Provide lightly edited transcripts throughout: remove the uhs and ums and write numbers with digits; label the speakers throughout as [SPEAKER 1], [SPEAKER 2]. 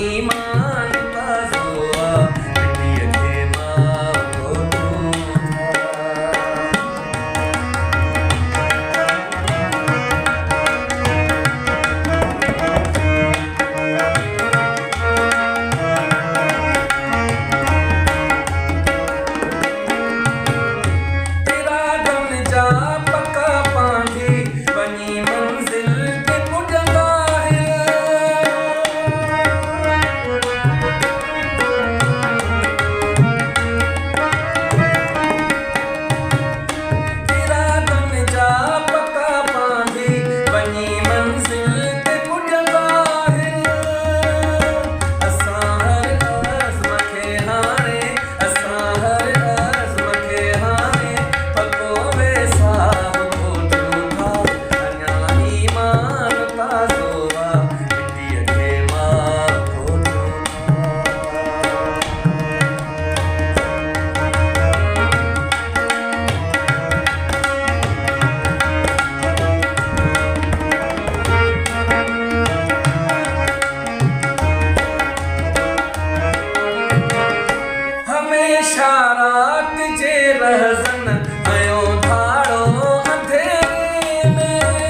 [SPEAKER 1] ईमान पासोआ मिट्टीअ खे मां खोटूं रात जे रहज़न आयो धाड़ो अंधेरे में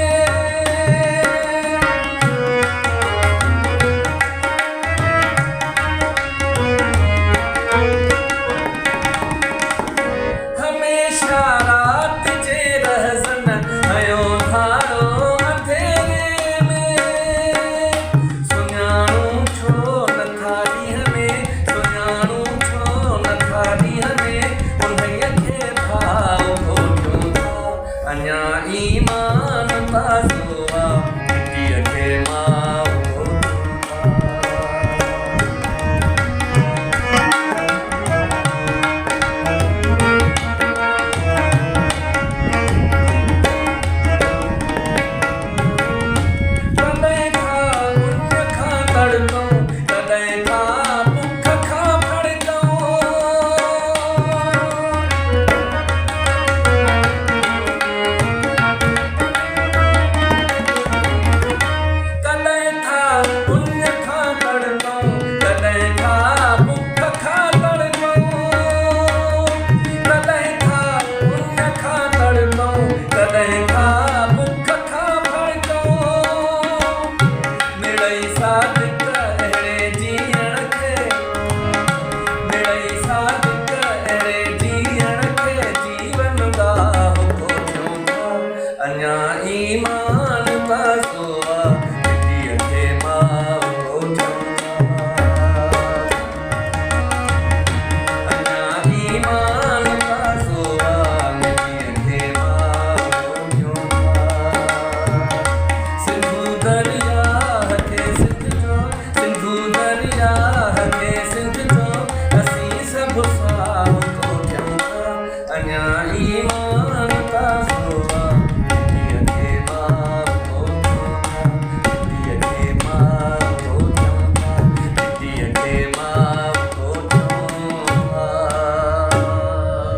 [SPEAKER 1] हमेशा रात जे रहज़न आयो धाड़ो अंधेरे में सुञाणूं छो नथा ॾींहं में सुञाणूं छो नथा ॾींहं में उन्हीअ खे भाव खोटियूं था अञा ईमान पासो आहे मिट्टीअ खे मां खोटियूं कॾहिं खां उन खां तड़िकूं कॾहिं खां बुख खां भड़कूं कॾहिं खां उन खां तड़िकूं कॾहिं खां बुख खां तड़िकूं कॾहिं खां उन खां तड़िकूं कॾहिं खां बुख खां भड़कूं मिड़ई सादिक अहिड़े जीअण खे मिड़ई सादिक अहिड़े जीअण खे जीवन गाह खोटियूं था अञा ईमान पासो आहे मिट्टीअ खे मां खोटियूं अञा ईमान पासो आहे मिट्टीअ खे मां खोटियूं सिंधू दरिया खे सिंध जो सिंधू दरिया